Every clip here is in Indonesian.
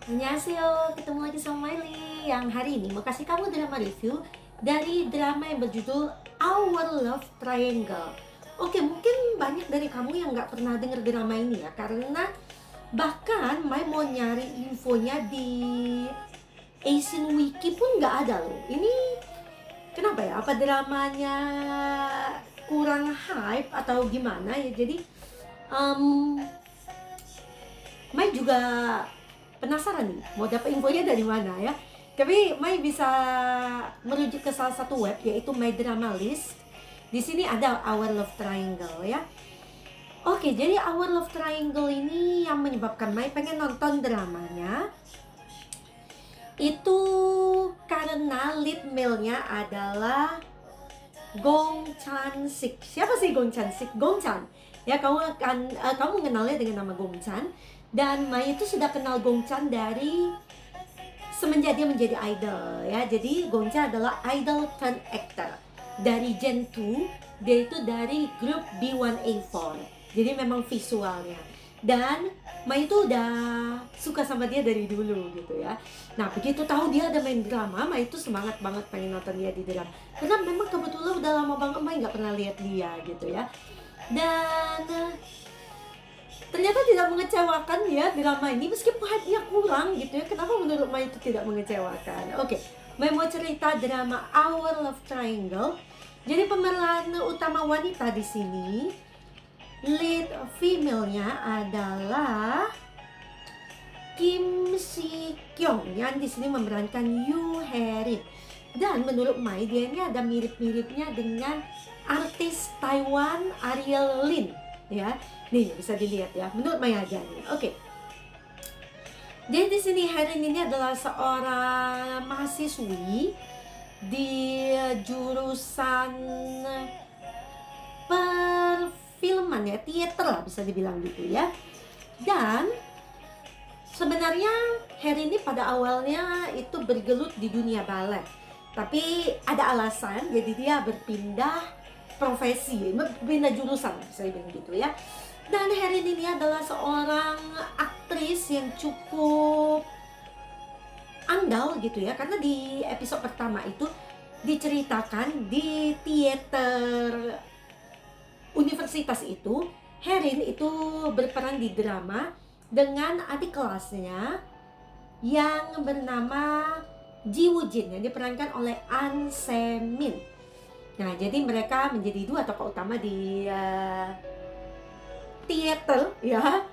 Annyeonghaseyo, ketemu lagi sama Miley yang hari ini mau kasih kamu drama review dari drama yang berjudul Our Love Triangle. Oke, mungkin banyak dari kamu yang nggak pernah denger drama ini ya, karena bahkan Mai mau nyari infonya di Asian Wiki pun nggak ada loh. Ini kenapa ya? Apa dramanya kurang hype atau gimana ya? Jadi um, Mai juga penasaran nih mau dapat infonya dari mana ya. Tapi Mai bisa merujuk ke salah satu web yaitu My Drama List. Di sini ada Our Love Triangle ya. Oke, jadi Our Love Triangle ini yang menyebabkan Mai pengen nonton dramanya itu karena lead male-nya adalah Gong Chan-sik. Siapa sih Gong Chan-sik? Gong Chan. Ya, kamu mengenalnya dengan nama Gong Chan. Dan Mai itu sudah kenal Gong Chan dari semenjak dia menjadi idol ya. Jadi Gong Chan adalah idol turn actor dari Gen 2. Dia itu dari grup B1A4. Jadi memang visualnya. Dan Mai itu udah suka sama dia dari dulu gitu ya. Nah, begitu tahu dia ada main drama, Mai itu semangat banget pengen nonton dia di drama. Karena memang kebetulan udah lama banget Mai nggak pernah lihat dia gitu ya. Dan ternyata tidak mengecewakan ya drama ini, meskipun hype-nya kurang gitu ya. Kenapa menurut Mai itu tidak mengecewakan? Oke, Mai mau cerita drama Our Love Triangle. Jadi pemeran utama wanita di sini, lead female-nya adalah Kim Si Kyung yang di sini memerankan Yoo Hae-rin. Dan menurut Mai dia ini ada mirip-miripnya dengan artis Taiwan Ariel Lin ya. Nih bisa dilihat ya. Menurut Mai aja nih. Oke. Jadi di sini Hae-rin ini adalah seorang mahasiswi di jurusan perfilman ya, teater lah bisa dibilang gitu ya. Dan sebenarnya Hae-rin ini pada awalnya itu bergelut di dunia balet. Tapi ada alasan jadi dia berpindah profesi, berpindah jurusan bisa dibilang gitu ya. Dan Hae-rin ini adalah seorang aktris yang cukup andal gitu ya, karena di episode pertama itu diceritakan di teater universitas itu Hae-rin itu berperan di drama dengan adik kelasnya yang bernama Ji Woo-jin yang diperankan oleh An Se-min. Nah, jadi mereka menjadi dua tokoh utama di teater ya,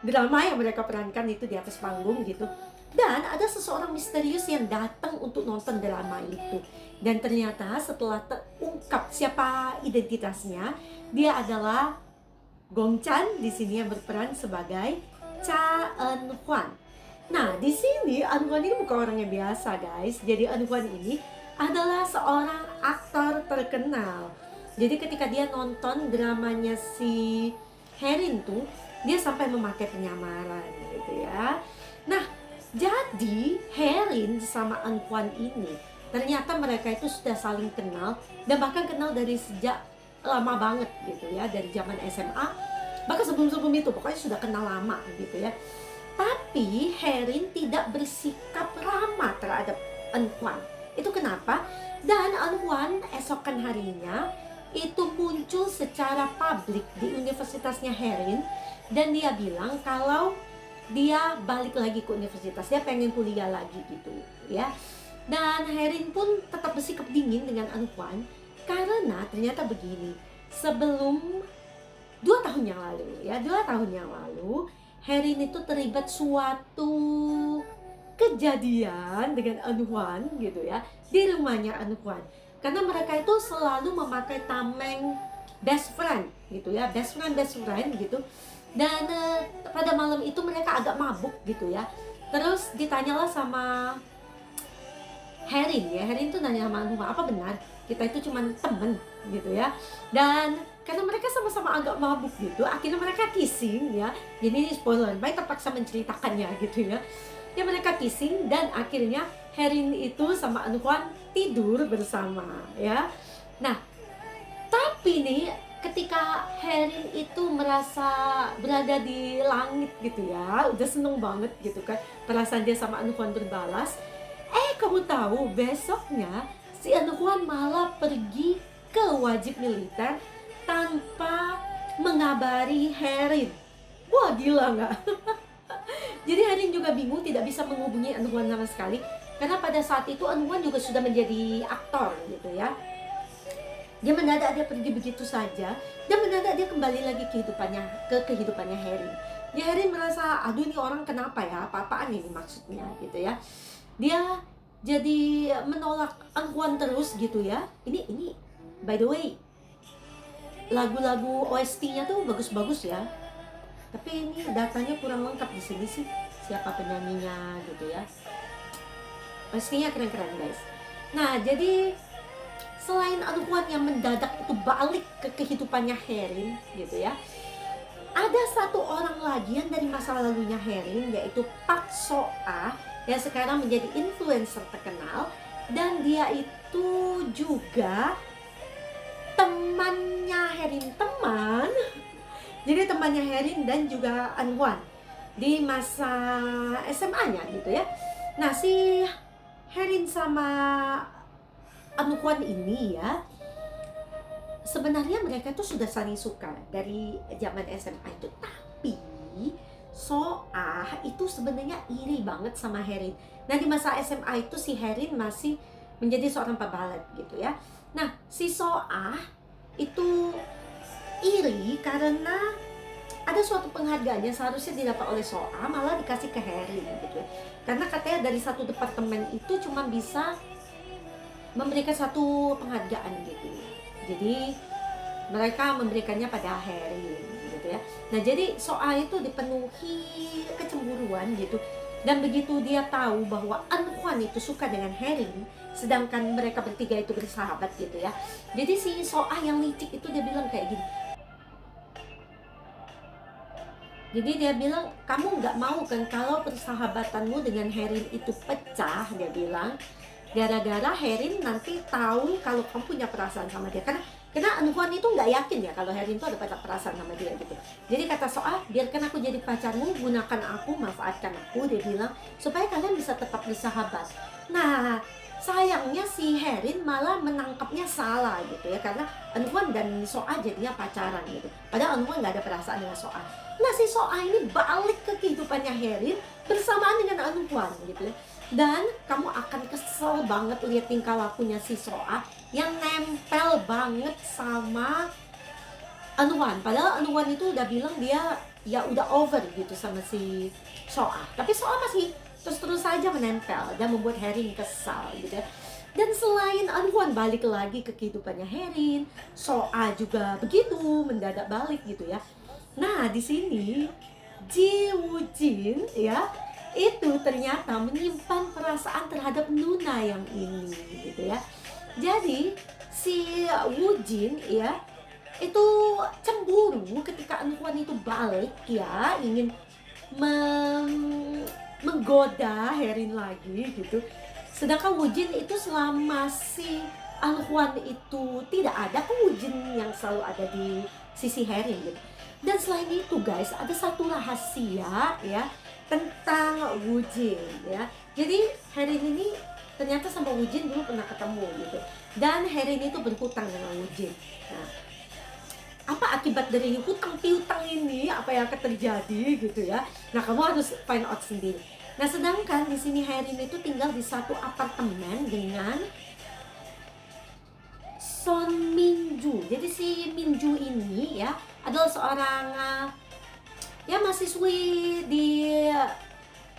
drama yang mereka perankan itu di atas panggung gitu. Dan ada seseorang misterius yang datang untuk nonton drama itu. Dan ternyata setelah terungkap siapa identitasnya, dia adalah Gong Chan di sini yang berperan sebagai Cha Eun Hwan. Nah, di sini Eun Hwan ini bukan orang yang biasa, guys. Jadi Eun Hwan ini adalah seorang aktor terkenal. Jadi ketika dia nonton dramanya si Hae-rin tuh, dia sampai memakai penyamaran gitu ya. Nah, jadi Hae-rin sama Eun Hwan ini ternyata mereka itu sudah saling kenal dan bahkan kenal dari sejak lama banget gitu ya, dari zaman SMA, bahkan sebelum itu pokoknya sudah kenal lama gitu ya. Tapi Hae-rin tidak bersikap ramah terhadap Eun Hwan. Itu kenapa? Dan Eun Hwan esokan harinya itu muncul secara publik di universitasnya Hae-rin dan dia bilang kalau dia balik lagi ke universitas, dia pengen kuliah lagi gitu ya. Dan Hae-rin pun tetap bersikap dingin dengan Eun Hwan karena ternyata begini, sebelum 2 tahun yang lalu ya, 2 tahun yang lalu Hae-rin itu terlibat suatu kejadian dengan Eun Hwan gitu ya, di rumahnya Eun Hwan. Karena mereka itu selalu memakai tameng best friend gitu ya, best friend gitu. Dan pada malam itu mereka agak mabuk gitu ya. Terus ditanyalah sama Hae-rin ya, Hae-rin tuh nanya sama Eun Hwan, apa benar kita itu cuma temen gitu ya. Dan karena mereka sama-sama agak mabuk gitu, akhirnya mereka kissing ya. Jadi ini spoiler, baik terpaksa menceritakannya gitu ya. Ya mereka kissing dan akhirnya Hae-rin itu sama Eun Hwan tidur bersama ya. Nah, tapi nih ketika Herin itu merasa berada di langit gitu ya, udah seneng banget gitu kan, perasaan dia sama Anhuan berbalas. Kamu tahu besoknya si Anhuan malah pergi ke wajib militer tanpa mengabari Herin. Wah, gila nggak? Jadi Herin juga bingung, tidak bisa menghubungi Anhuan sama sekali, karena pada saat itu Anhuan juga sudah menjadi aktor gitu ya. Dia mendadak dia pergi begitu saja, dan mendadak dia kembali lagi ke kehidupannya Herin. Ya Herin merasa, aduh ini orang kenapa ya, apa-apaan ini maksudnya gitu ya. Dia jadi menolak Anhuan terus gitu ya. Ini by the way, lagu-lagu OST-nya tuh bagus-bagus ya. Tapi ini datanya kurang lengkap di sini sih, siapa penyanyinya gitu ya. OST-nya keren-keren guys. Nah, jadi selain Anhuan yang mendadak itu balik ke kehidupannya Herin gitu ya, ada satu orang lagi yang dari masa lalunya Herin, yaitu Park So-ah, yang sekarang menjadi influencer terkenal. Dan dia itu juga temannya Herin, jadi temannya Herin dan juga Anhuan di masa SMA-nya gitu ya. Nah, si Herin sama Anhuan ini ya, sebenarnya mereka tuh sudah saling suka dari zaman SMA itu. Tapi So-ah itu sebenarnya iri banget sama Herin. Nah, di masa SMA itu si Herin masih menjadi seorang pebalap gitu ya. Nah, si So-ah itu iri karena ada suatu penghargaan yang seharusnya didapat oleh So-ah malah dikasih ke Herin gitu ya. Karena katanya dari satu departemen itu cuma bisa memberikan satu penghargaan gitu. Jadi mereka memberikannya pada Herin gitu ya. Nah, jadi So-ah itu dipenuhi kecemburuan gitu. Dan begitu dia tahu bahwa Anhuan itu suka dengan Herin, sedangkan mereka bertiga itu bersahabat gitu ya. Jadi si So-ah yang licik itu dia bilang kayak gini. Jadi dia bilang, kamu nggak mau kan kalau persahabatanmu dengan Herin itu pecah, dia bilang. Gara-gara Herin nanti tahu kalau kamu punya perasaan sama dia. Karena Anhuan itu nggak yakin ya kalau Herin itu ada perasaan sama dia gitu. Jadi kata So-ah, biarkan aku jadi pacarmu, gunakan aku, manfaatkan aku, dia bilang, supaya kalian bisa tetap bersahabat. Nah, sayangnya si Herin malah menangkapnya salah gitu ya, karena Anhuan dan So-ah jadinya pacaran gitu. Padahal Anhuan nggak ada perasaan dengan So-ah. Nah, si So-ah ini balik ke kehidupannya Herin bersamaan dengan Anhuan gitu ya. Dan kamu akan kesel banget lihat tingkah lakunya si So-ah yang nempel banget sama Anhuan. Padahal Anhuan itu udah bilang dia ya udah over gitu sama si So-ah. Tapi So-ah masih terus saja menempel dan membuat Herin kesal gitu ya. Dan selain Anhuan balik lagi ke kehidupannya Herin, So-ah juga begitu mendadak balik gitu ya. Nah, di sini Ji Woo-jin ya, itu ternyata menyimpan perasaan terhadap Nuna yang ini gitu ya. Jadi si Woo-jin ya itu cemburu ketika Anhuan itu balik ya, ingin menggoda Herin lagi gitu. Sedangkan Woo-jin itu selama si Anhuan itu tidak ada, Woo-jin yang selalu ada di sisi Herin gitu. Dan selain itu guys, ada satu rahasia ya tentang Woo-jin ya. Jadi Herin ini ternyata sama Woo-jin dulu pernah ketemu gitu. Dan Herin itu berhutang dengan Woo-jin. Nah, apa akibat dari hutang piutang ini? Apa yang akan terjadi gitu ya? Nah, kamu harus find out sendiri. Nah, sedangkan di sini Herin itu tinggal di satu apartemen dengan Son Minju. Jadi si Minju ini ya adalah seorang ya mahasiswi di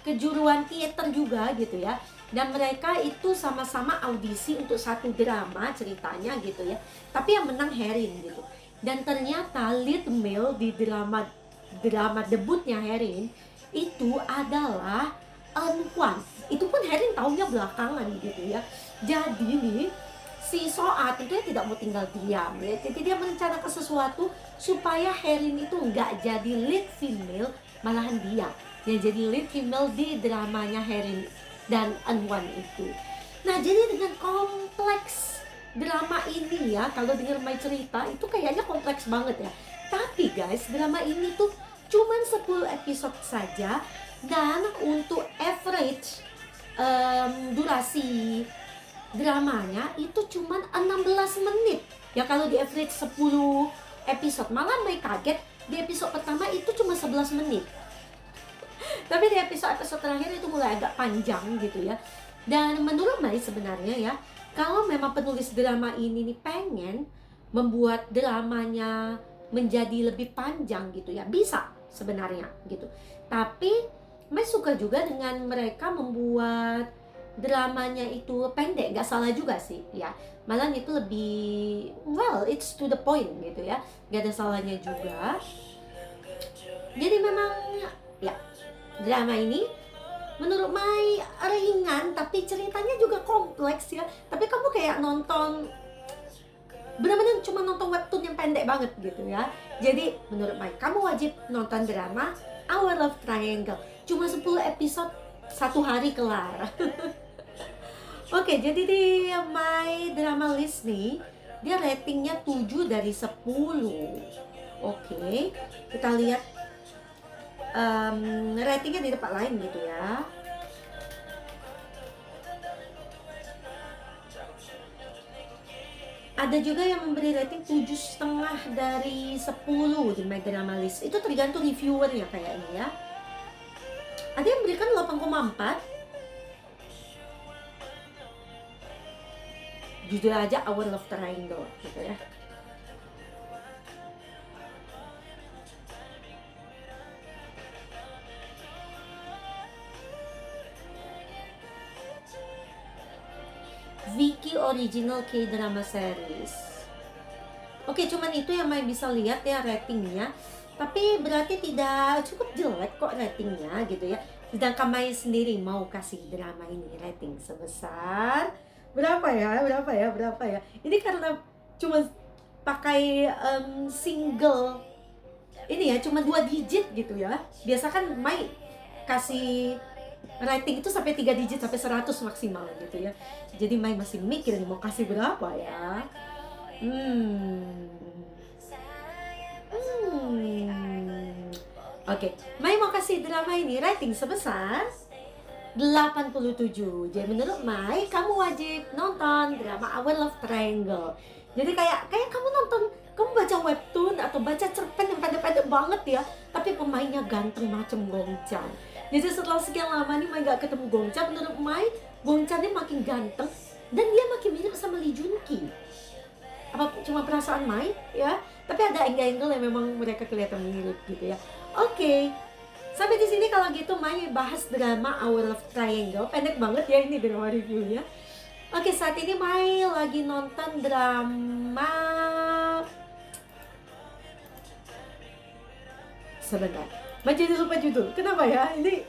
kejuruan teater juga gitu ya. Dan mereka itu sama-sama audisi untuk satu drama ceritanya gitu ya. Tapi yang menang Herin gitu. Dan ternyata lead male di drama debutnya Herin itu adalah Anhuan. Itu pun Herin tahunya belakangan gitu ya. Jadi nih si So-ah itu tidak mau tinggal diam ya. Jadi dia merencanakan sesuatu supaya Herin itu nggak jadi lead female, malahan dia yang jadi lead female di dramanya Herin dan Anhuan itu. Nah, jadi dengan kompleks drama ini ya, kalau denger Mai cerita itu kayaknya kompleks banget ya. Tapi guys, drama ini tuh cuman 10 episode saja, dan untuk average durasi dramanya itu cuman 16 menit. Ya kalau di average 10 episode, malah Mai kaget di episode pertama itu cuma 11 menit. Tapi di episode terakhir itu mulai agak panjang gitu ya. Dan menurut Mai sebenarnya ya, kalau memang penulis drama ini nih pengen membuat dramanya menjadi lebih panjang gitu ya, bisa sebenarnya gitu. Tapi Mai suka juga dengan mereka membuat dramanya itu pendek, nggak salah juga sih ya. Malah itu lebih, well, it's to the point gitu ya, nggak ada salahnya juga. Jadi memang ya, drama ini menurut Mai ringan, tapi ceritanya juga kompleks ya. Tapi kamu kayak nonton, benar-benar cuma nonton webtoon yang pendek banget gitu ya. Jadi menurut Mai, kamu wajib nonton drama Our Love Triangle. Cuma 10 episode, 1 hari kelar. Oke, jadi di My Drama List nih, dia ratingnya 7 dari 10. Oke, kita lihat ratingnya di tempat lain gitu ya. Ada juga yang memberi rating 7,5 dari 10 di My Drama List. Itu tergantung reviewernya kayaknya ya. Ada yang berikan 8,4. Judul aja Our Love Triangle gitu ya. Viki Original K-Drama Series. Oke, cuman itu yang Mai bisa lihat ya ratingnya. Tapi berarti tidak cukup jelek kok ratingnya gitu ya. Sedangkan Mai sendiri mau kasih drama ini rating sebesar berapa ya? Ini karena cuma pakai single ini ya, cuma 2 digit gitu ya. Biasa kan Mai kasih rating itu sampai 3 digit, sampai 100 maksimal gitu ya. Jadi Mai masih mikir nih mau kasih berapa ya. Oke, Mai mau kasih drama ini rating sebesar 87. Jadi menurut Mai, kamu wajib nonton drama Our Love Triangle. Jadi kayak kamu nonton, kamu baca webtoon atau baca cerpen yang pendek-pendek banget ya, tapi pemainnya ganteng macam Gongchan. Jadi setelah sekian lama nih Mai gak ketemu Gongchan, menurut Mai Gongchan ini makin ganteng dan dia makin mirip sama Lee Junki. Apa cuma perasaan Mai ya? Tapi ada angle-angle yang memang mereka kelihatan mirip gitu ya. Oke. Sampai di sini kalau gitu Mai bahas drama Our Love Triangle. Pendek banget ya ini drama reviewnya. Oke, saat ini Mai lagi nonton drama, sebentar, Mai jadi lupa judul. Kenapa ya? Ini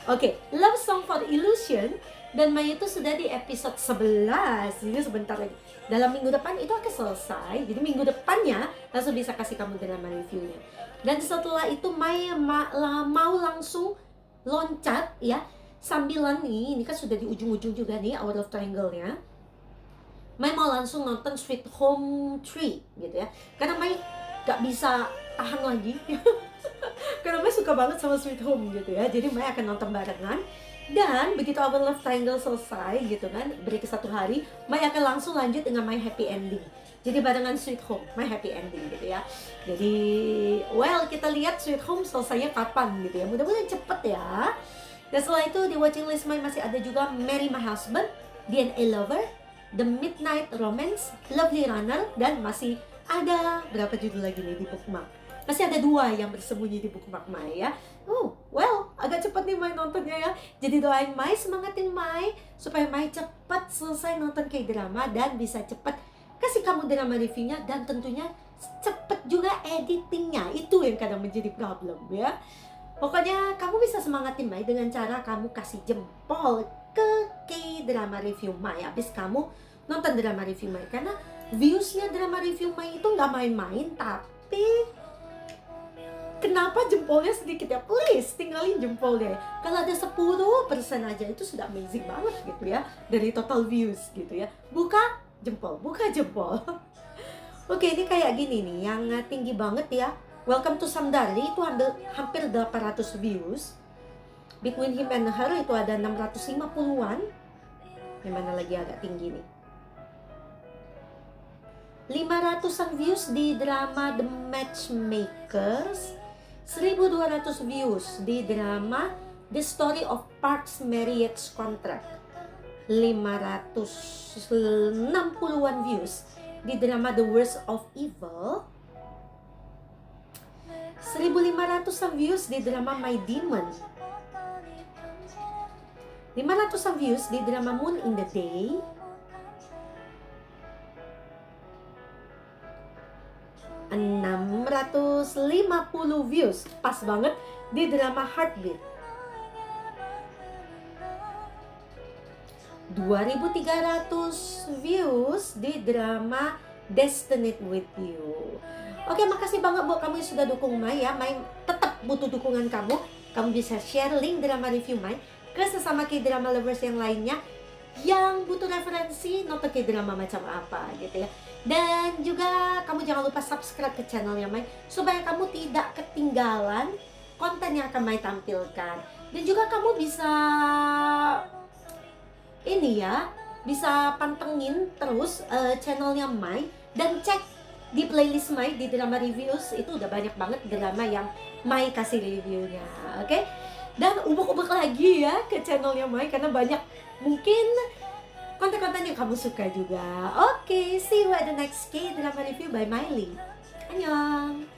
Oke, Love Song for Illusion. Dan Mai itu sudah di episode 11. Jadi sebentar lagi, dalam minggu depan itu akan selesai. Jadi minggu depannya langsung bisa kasih kamu drama reviewnya. Dan setelah itu Mai mau langsung loncat ya, sambilan nih, ini kan sudah di ujung-ujung juga nih Our Love Triangle-nya. Mai mau langsung nonton Sweet Home 3 gitu ya. Karena Mai gak bisa tahan lagi. Karena Mai suka banget sama Sweet Home gitu ya. Jadi Mai akan nonton barengan. Dan begitu Our Love Triangle selesai gitu kan, break 1 hari, Mai akan langsung lanjut dengan My Happy Ending. Jadi barengan Sweet Home, My Happy Ending gitu ya. Jadi, well, kita lihat Sweet Home selesainya kapan gitu ya. Mudah-mudahan cepet ya. Dan setelah itu di watching list Mai masih ada juga Marry My Husband, DNA Lover, The Midnight Romance, Lovely Runner, dan masih ada berapa judul lagi nih di bookmark. Masih ada 2 yang bersembunyi di bookmark Mai ya. Well, agak cepat nih Mai nontonnya ya. Jadi doain Mai, semangatin Mai supaya Mai cepat selesai nonton K-drama dan bisa cepat kasih kamu drama reviewnya, dan tentunya cepet juga editingnya. Itu yang kadang menjadi problem ya. Pokoknya kamu bisa semangatin Mai dengan cara kamu kasih jempol ke K-drama review Mai habis kamu nonton drama review Mai. Karena viewsnya drama review Mai itu nggak main-main, tapi Kenapa jempolnya sedikit ya? Please, tinggalin jempolnya. Kalau ada 10% aja itu sudah amazing banget gitu ya. Dari total views gitu ya. Buka jempol, buka jempol. Oke, ini kayak gini nih, yang tinggi banget ya. Welcome to Samdali itu hampir 800 views. Between Him and Her itu ada 650-an. Yang mana lagi agak tinggi nih? 500-an views di drama The Matchmakers. 1200 views di drama The Story of Parks Marriage Contract. 560-an views di drama The Worst of Evil. 1500-an views di drama My Demon. 500-an views di drama Moon in the Day. 650 views, pas banget, di drama Heartbeat. 2300 views di drama Destined with You. Oke, makasih banget buat kamu yang sudah dukung Mai ya. Mai tetap butuh dukungan kamu. Kamu bisa share link drama review Mai ke sesama K-drama lovers yang lainnya yang butuh referensi nonton K-drama macam apa gitu ya. Dan juga kamu jangan lupa subscribe ke channelnya Mai supaya kamu tidak ketinggalan konten yang akan Mai tampilkan. Dan juga kamu bisa ini ya, bisa pantengin terus channelnya Mai dan cek di playlist Mai di drama reviews. Itu udah banyak banget drama yang Mai kasih reviewnya, oke? Dan ubek-ubek lagi ya ke channelnya Mai karena banyak mungkin konten-konten yang kamu suka juga. Oke, see you at the next K-drama review by Miley. Annyeong.